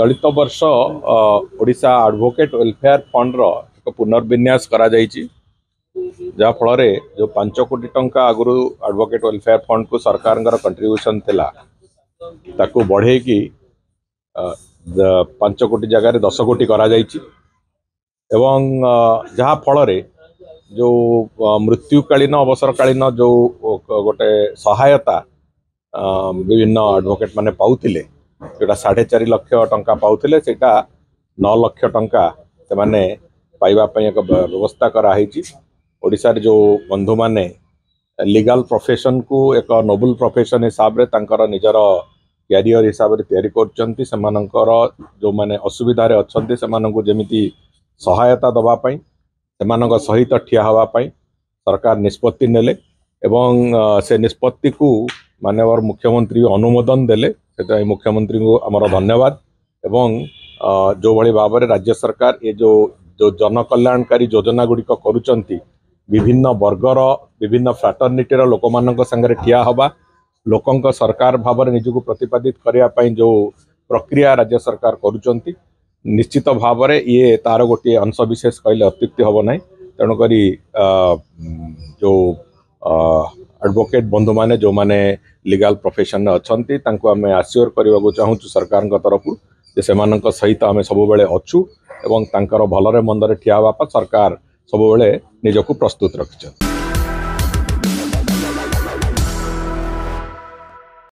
चलित वर्ष Odisha advocate welfare fund रो एक पुनर्विन्यास करा जायछि जहा फल जो 5 कोटी टंका आगु एडवोकेट वेलफेयर फंड को सरकार कंट्रीब्यूशन थिला ताकू बढ़े कि 5 कोटी जगह 10 कोटी करा जायछि एवं जहा फल जो मृत्युकालीन अवसरकालीन जो गोटे सहायता विभिन्न एडवोकेट माने पाउथिले जोटा 4.5 लाख टंका पाउथिले सेटा 9 लाख टंका से माने पाइबा पई एक व्यवस्था करा हिची। ओडिसा रे जो बंधु माने लीगल प्रोफेशन को एक नोबल प्रोफेशन हिसाब रे तांकर निजर कैरियर हिसाब रे तयारी करचंती सेमानकर जो माने असुविधा रे अछंती सेमानकु जेमिति सहायता दबा पई सेमानक सहित ठिया हवा पई सरकार निष्पत्ति नेले एवं से निष्पत्ति को माननीय मुख्यमंत्री अनुमोदन देले से मुख्यमंत्री को आमर धन्यवाद एवं जो भली भाव में राज्य सरकार ये जो जन कल्याणकारी योजना गुड़िक करुचंती विभिन्न वर्गर विभिन्न फ्राटर्निटीर लोक मानक संगे ठिया हवा लोकंक सरकार भाव में निजक प्रतिपादित करने जो प्रक्रिया राज्य सरकार करुचंती निश्चित भाव में ये तार गोटे अंश विशेष कहले अत्युक्ति हम ना तेणुक जो एडवोकेट बंधु माने जो माने लीगल प्रोफेशन अच्छी आम आश्योर करने चाहूँ सरकार तरफ से सहित आम सब बेले अच्छू एवं तांकर भलरे मंदरे ठिया सरकार सब बेले निजक प्रस्तुत रखिछन।